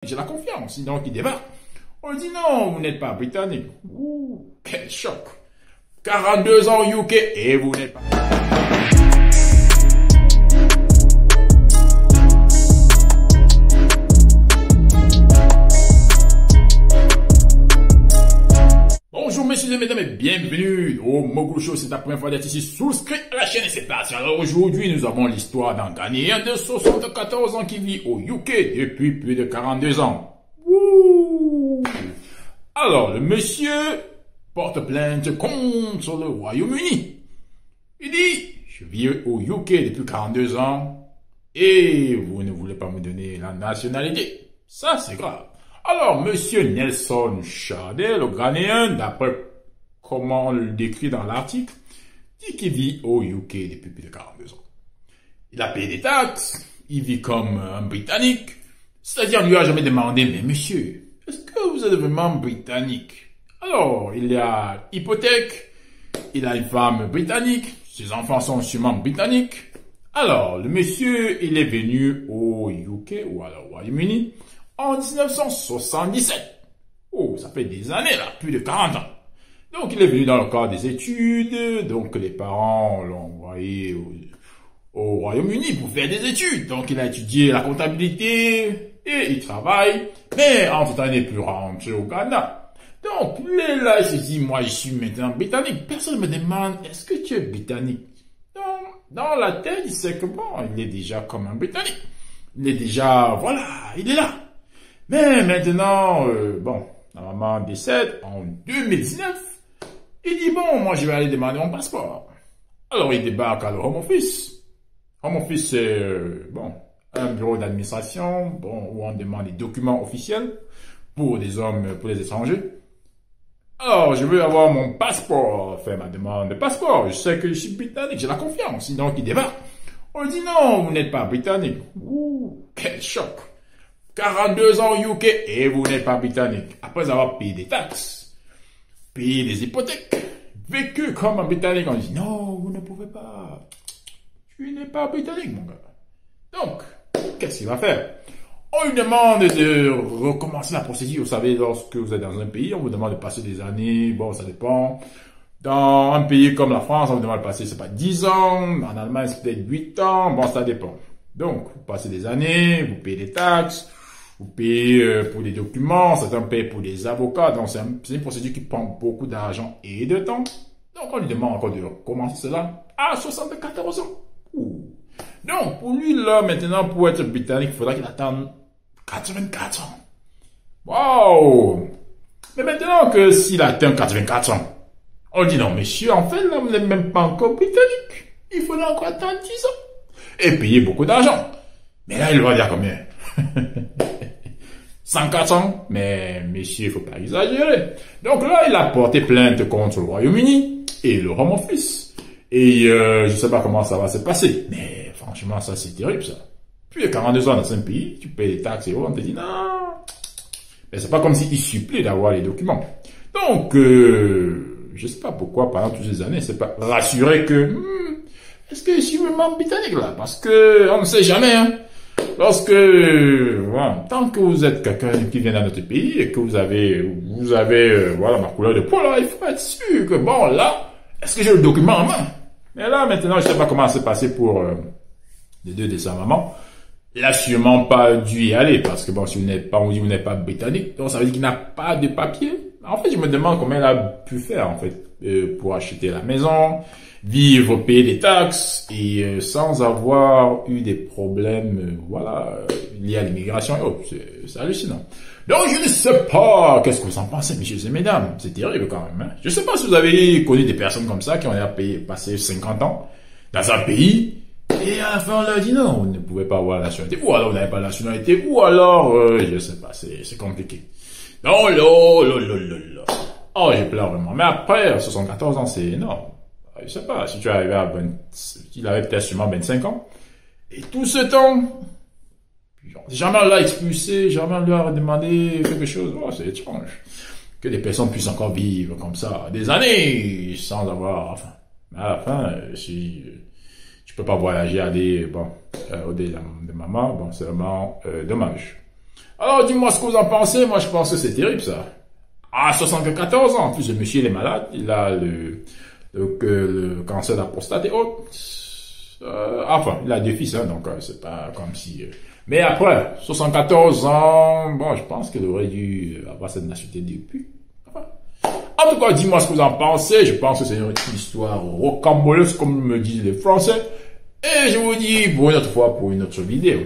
J'ai la confiance, sinon il débarque. On dit non, vous n'êtes pas britannique. Ouh, quel choc. 42 ans au UK et vous n'êtes pas... Bonjour messieurs et mesdames et bienvenue au Mogul Show. C'est la première fois d'être ici. Souscrit à la chaîne et c'est parti. Alors aujourd'hui nous avons l'histoire d'un Ghanéen de 74 ans qui vit au UK depuis plus de 42 ans. Ouh. Alors le monsieur porte plainte contre le Royaume-Uni. Il dit, je vis au UK depuis 42 ans et vous ne voulez pas me donner la nationalité. Ça c'est grave. Alors, monsieur Nelson Chadé, le Ghanéen, d'après comment on le décrit dans l'article, dit qu'il vit au UK depuis plus de 42 ans. Il a payé des taxes, il vit comme un Britannique, c'est-à-dire on lui a jamais demandé, mais monsieur, est-ce que vous êtes vraiment Britannique? Alors, il y a hypothèque, il a une femme britannique, ses enfants sont sûrement britanniques. Alors, le monsieur, il est venu au UK, ou alors au Royaume-Uni, en 1977. Oh, ça fait des années là, plus de 40 ans. Donc il est venu dans le cadre des études, donc les parents l'ont envoyé au Royaume-Uni pour faire des études. Donc il a étudié la comptabilité et il travaille, mais entre-temps il n'est plus rentré au Ghana. Donc il est là, il se dit, moi je suis maintenant britannique. Personne ne me demande, est-ce que tu es britannique? Donc, dans la tête, il sait que bon, il est déjà comme un britannique. Il est déjà, voilà, il est là. Mais maintenant, bon, la maman décède en 2019. Il dit, bon, moi je vais aller demander mon passeport. Alors il débarque à le Home Office. Home Office, c'est, bon, un bureau d'administration, bon, où on demande des documents officiels pour des hommes, pour les étrangers. Alors, je veux avoir mon passeport, faire ma demande de passeport. Je sais que je suis britannique, j'ai la confiance. Donc il débarque. On dit, non, vous n'êtes pas britannique. Ouh, quel choc. 42 ans au UK et vous n'êtes pas britannique. Après avoir payé des taxes, payé des hypothèques, vécu comme un britannique, on dit non, vous ne pouvez pas. Tu n'es pas britannique, mon gars. Donc, qu'est-ce qu'il va faire? On lui demande de recommencer la procédure. Vous savez, lorsque vous êtes dans un pays, on vous demande de passer des années. Bon, ça dépend. Dans un pays comme la France, on vous demande de passer, c'est pas 10 ans. En Allemagne, c'est peut-être 8 ans. Bon, ça dépend. Donc, vous passez des années, vous payez des taxes. Vous payez pour des documents, certains payent pour des avocats, donc c'est une procédure qui prend beaucoup d'argent et de temps. Donc on lui demande encore de recommencer cela à 74 ans. Ouh. Donc pour lui là, maintenant pour être britannique, il faudra qu'il attende 84 ans. Waouh! Mais maintenant que s'il atteint 84 ans, on dit non monsieur, en fait là vous n'êtes même pas encore britannique. Il faudra encore attendre 10 ans. Et payer beaucoup d'argent. Mais là il va dire combien? 104 ans, mais messieurs, il faut pas exagérer. Donc là, il a porté plainte contre le Royaume-Uni et le Home Office. Et je sais pas comment ça va se passer, mais franchement, ça c'est terrible ça. Puis il y a 42 ans dans un pays, tu payes des taxes et on te dit non. Mais c'est pas comme s'il supplée d'avoir les documents. Donc, je sais pas pourquoi pendant toutes ces années, c'est pas rassuré que est-ce que je suis vraiment britannique là? Parce que on ne sait jamais, hein. Lorsque, voilà, tant que vous êtes quelqu'un qui vient dans notre pays et que vous avez, voilà, ma couleur de peau, là, il faut être sûr que, bon, là, est-ce que j'ai le document en main? Mais là, maintenant, je sais pas comment c'est passé pour les deux de sa maman. Il a sûrement pas dû y aller parce que, bon, si vous n'êtes pas, on dit vous n'êtes pas britannique, donc ça veut dire qu'il n'a pas de papier. En fait, je me demande comment il a pu faire, en fait, pour acheter la maison, vivre, payer des taxes et sans avoir eu des problèmes, voilà, liés à l'immigration et autres. C'est hallucinant. Donc, je ne sais pas, qu'est-ce que vous en pensez, messieurs et mesdames? C'est terrible quand même, hein? Je ne sais pas si vous avez connu des personnes comme ça qui ont passé 50 ans dans un pays et à la fin on leur dit non, vous ne pouvez pas avoir la nationalité, ou alors vous n'avez pas la nationalité, ou alors, je sais pas, c'est compliqué. Non, là. Oh, j'ai pleuré vraiment. Mais après, 74 ans, c'est énorme. Je sais pas, si tu es arrivé à il avait peut-être sûrement 25 ans. Et tout ce temps, jamais on l'a expulsé, jamais on lui a demandé quelque chose. Oh, c'est étrange. Que des personnes puissent encore vivre comme ça, des années, sans avoir, enfin, à la fin, si tu peux pas voyager à des, bon, au-delà de maman, bon, c'est vraiment, dommage. Alors, dis-moi ce que vous en pensez. Moi, je pense que c'est terrible, ça. À 74 ans, en plus, le monsieur, il est malade. Il a le cancer de la prostate et autres. Enfin, il a deux fils, hein, donc c'est pas comme si... Mais après, 74 ans, bon, je pense qu'il aurait dû avoir cette nationalité depuis. Enfin. En tout cas, dis-moi ce que vous en pensez. Je pense que c'est une histoire rocambolesque, comme me disent les Français. Et je vous dis pour une autre fois, pour une autre vidéo.